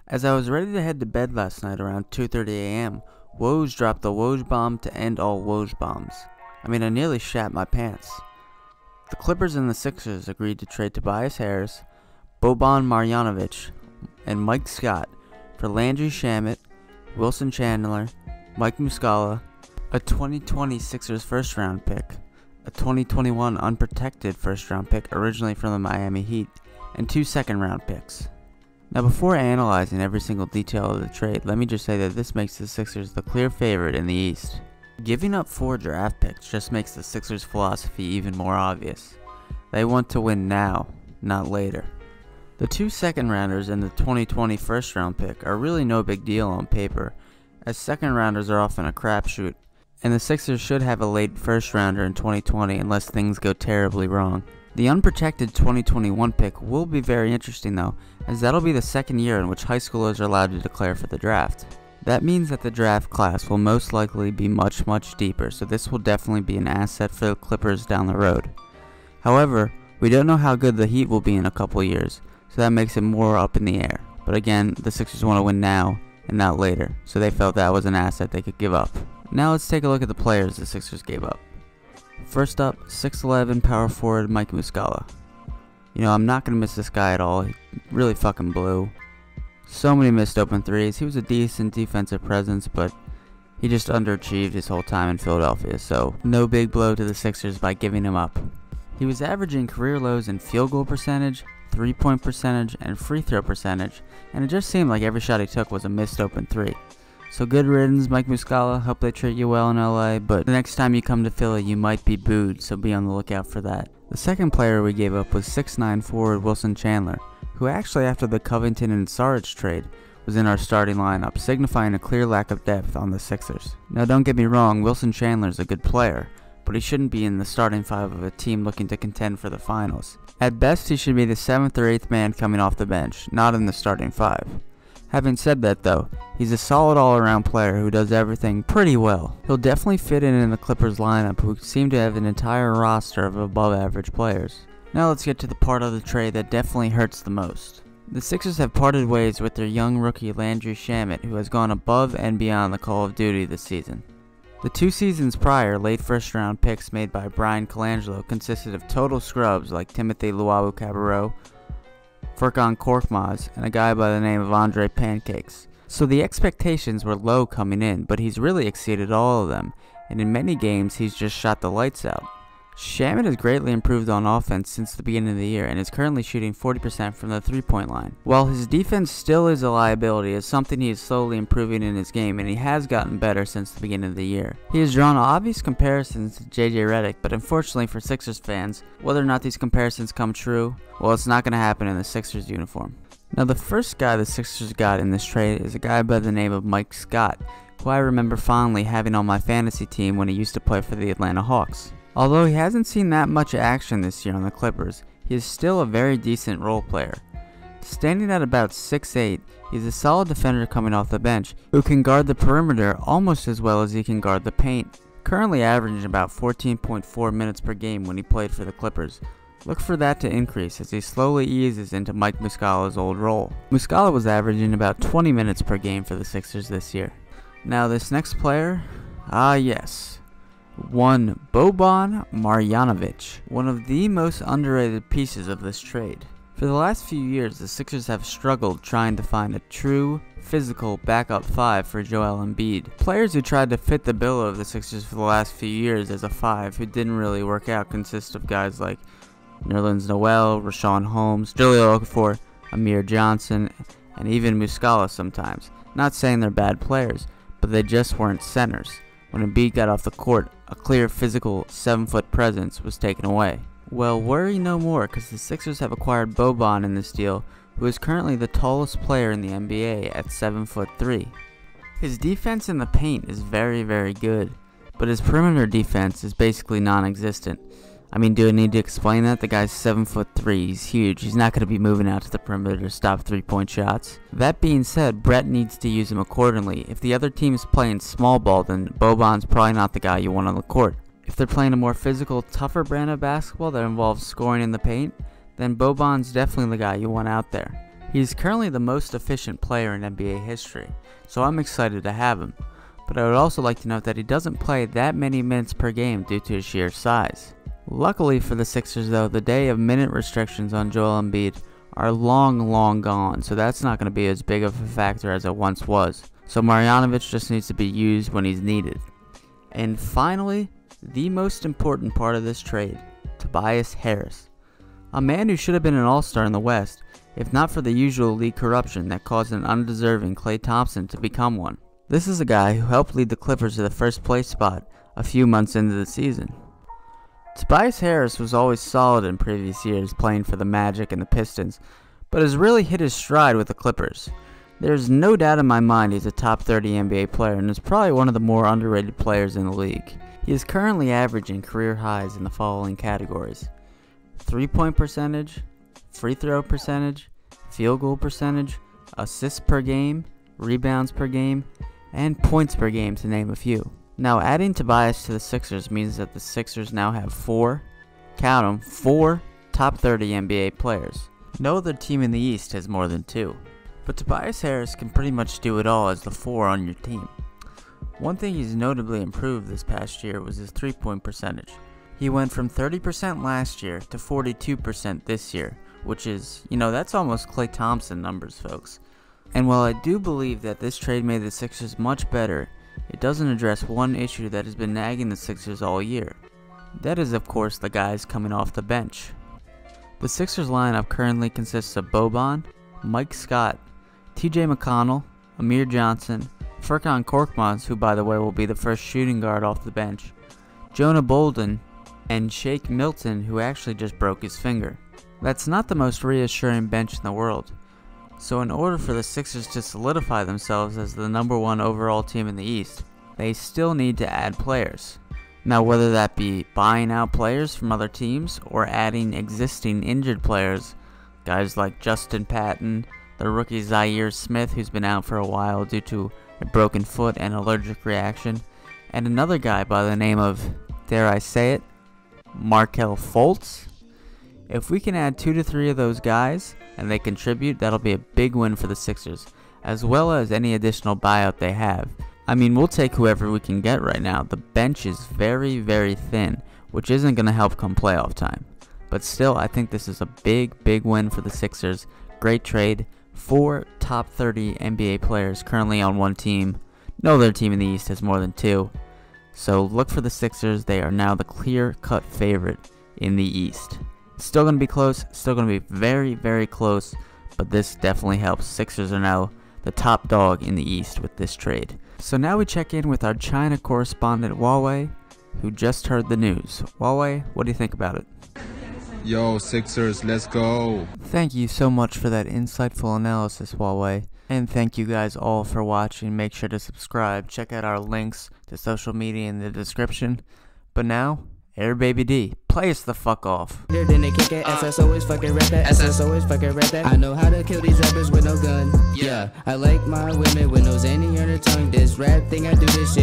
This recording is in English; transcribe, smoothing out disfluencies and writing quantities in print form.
As I was ready to head to bed last night around 2:30 a.m., Woj dropped the Woj bomb to end all Woj bombs. I nearly shat my pants. The Clippers and the Sixers agreed to trade Tobias Harris, Boban Marjanovic, and Mike Scott for Landry Shamet, Wilson Chandler, Mike Muscala, a 2020 Sixers first round pick, a 2021 unprotected first round pick originally from the Miami Heat, and 2 second round picks. Now, before analyzing every single detail of the trade, let me just say that this makes the Sixers the clear favorite in the East. Giving up 4 draft picks just makes the Sixers' philosophy even more obvious. They want to win now, not later. The 2 second rounders and the 2020 first round pick are really no big deal on paper, as second rounders are often a crapshoot, and the Sixers should have a late first rounder in 2020 unless things go terribly wrong. The unprotected 2021 pick will be very interesting though, as that'll be the second year in which high schoolers are allowed to declare for the draft. That means that the draft class will most likely be much deeper, so this will definitely be an asset for the Clippers down the road. However, we don't know how good the Heat will be in a couple years, so that makes it more up in the air. But again, the Sixers want to win now and not later, so they felt that was an asset they could give up. Now let's take a look at the players the Sixers gave up. First up, 6'11" power forward Mike Muscala. I'm not going to miss this guy at all. He really fucking blew. So many missed open threes. He was a decent defensive presence, but he just underachieved his whole time in Philadelphia, so no big blow to the Sixers by giving him up. He was averaging career lows in field goal percentage, 3-point percentage, and free throw percentage, and it just seemed like every shot he took was a missed open 3. So good riddance, Mike Muscala. Hope they treat you well in LA, but the next time you come to Philly, you might be booed, so be on the lookout for that. The second player we gave up was 6'9" forward Wilson Chandler, who actually after the Covington and Saric trade was in our starting lineup, signifying a clear lack of depth on the Sixers. Now don't get me wrong, Wilson Chandler is a good player, but he shouldn't be in the starting 5 of a team looking to contend for the finals. At best, he should be the 7th or 8th man coming off the bench, not in the starting 5. Having said that though, he's a solid all-around player who does everything pretty well. He'll definitely fit in the Clippers lineup, who seem to have an entire roster of above-average players. Now let's get to the part of the trade that definitely hurts the most. The Sixers have parted ways with their young rookie Landry Shamet, who has gone above and beyond the call of duty this season. The 2 seasons prior, late first-round picks made by Brian Colangelo consisted of total scrubs like Timothy Luwawu-Cabarrot, Furkan Korkmaz, and a guy by the name of Andre Pancakes. So the expectations were low coming in, but he's really exceeded all of them, and in many games he's just shot the lights out. Shamet has greatly improved on offense since the beginning of the year and is currently shooting 40% from the 3-point line. While his defense still is a liability, it's something he is slowly improving in his game, and he has gotten better since the beginning of the year. He has drawn obvious comparisons to JJ Redick, but unfortunately for Sixers fans, whether or not these comparisons come true, well, it's not going to happen in the Sixers uniform. Now the first guy the Sixers got in this trade is a guy by the name of Mike Scott, who I remember fondly having on my fantasy team when he used to play for the Atlanta Hawks. Although he hasn't seen that much action this year on the Clippers, he is still a very decent role player. Standing at about 6'8", he's a solid defender coming off the bench, who can guard the perimeter almost as well as he can guard the paint. Currently averaging about 14.4 minutes per game when he played for the Clippers. Look for that to increase as he slowly eases into Mike Muscala's old role. Muscala was averaging about 20 minutes per game for the Sixers this year. Now this next player, yes. One Boban Marjanovic, one of the most underrated pieces of this trade. For the last few years, the Sixers have struggled trying to find a true, physical backup 5 for Joel Embiid. Players who tried to fit the bill of the Sixers for the last few years as a 5 who didn't really work out consist of guys like Nerlens Noel, Rashawn Holmes, Jahlil Okafor, Amir Johnson, and even Muscala sometimes. Not saying they're bad players, but they just weren't centers. When Embiid got off the court, a clear physical 7-foot presence was taken away. Well, worry no more, because the Sixers have acquired Boban in this deal, who is currently the tallest player in the NBA at 7'3". His defense in the paint is very good, but his perimeter defense is basically non-existent. Do I need to explain that? The guy's 7'3", he's huge, he's not going to be moving out to the perimeter to stop 3-point shots. That being said, Brett needs to use him accordingly. If the other team is playing small ball, then Boban's probably not the guy you want on the court. If they're playing a more physical, tougher brand of basketball that involves scoring in the paint, then Boban's definitely the guy you want out there. He's currently the most efficient player in NBA history, so I'm excited to have him. But I would also like to note that he doesn't play that many minutes per game due to his sheer size. Luckily for the Sixers though, the day of minute restrictions on Joel Embiid are long gone, so that's not going to be as big of a factor as it once was. So Marjanovic just needs to be used when he's needed. And finally, the most important part of this trade, Tobias Harris. A man who should have been an all-star in the West, if not for the usual league corruption that caused an undeserving Klay Thompson to become one. This is a guy who helped lead the Clippers to the first place spot a few months into the season. Tobias Harris was always solid in previous years playing for the Magic and the Pistons, but has really hit his stride with the Clippers. There's no doubt in my mind he's a top 30 NBA player and is probably one of the more underrated players in the league. He is currently averaging career highs in the following categories: 3-point percentage, free throw percentage, field goal percentage, assists per game, rebounds per game, and points per game, to name a few. Now, adding Tobias to the Sixers means that the Sixers now have four top 30 NBA players. No other team in the East has more than two. But Tobias Harris can pretty much do it all as the 4 on your team. One thing he's notably improved this past year was his 3-point percentage. He went from 30% last year to 42% this year, which is, that's almost Klay Thompson numbers, folks. And while I do believe that this trade made the Sixers much better, it doesn't address one issue that has been nagging the Sixers all year. That is, of course, the guys coming off the bench. The Sixers lineup currently consists of Boban, Mike Scott, TJ McConnell, Amir Johnson, Furkan Korkmaz, who by the way will be the first shooting guard off the bench, Jonah Bolden, and Shake Milton, who actually just broke his finger. That's not the most reassuring bench in the world. So in order for the Sixers to solidify themselves as the #1 overall team in the East, they still need to add players. Now, whether that be buying out players from other teams or adding existing injured players, guys like Justin Patton, the rookie Zaire Smith, who's been out for a while due to a broken foot and allergic reaction, and another guy by the name of, dare I say it, Markelle Fultz. If we can add 2 to 3 of those guys and they contribute, that'll be a big win for the Sixers, as well as any additional buyout they have. I mean, we'll take whoever we can get right now. The bench is very thin, which isn't going to help come playoff time. But still, I think this is a big win for the Sixers. Great trade. 4 top 30 NBA players currently on one team. No other team in the East has more than 2. So look for the Sixers. They are now the clear-cut favorite in the East. Still going to be close, still going to be very close, but this definitely helps. Sixers are now the top dog in the East with this trade. So now we check in with our China correspondent Huawei, who just heard the news. Huawei, what do you think about it? Yo, Sixers, let's go. Thank you so much for that insightful analysis, Huawei. And thank you guys all for watching. Make sure to subscribe. Check out our links to social media in the description. But now, Air Baby D, play us the fuck off. Then they kick it, SS always fucking rap that, SS always fucking rap that. I know how to kill these rappers with no gun. Yeah, I like my women with no zany on her tongue. This rap thing, I do this shit.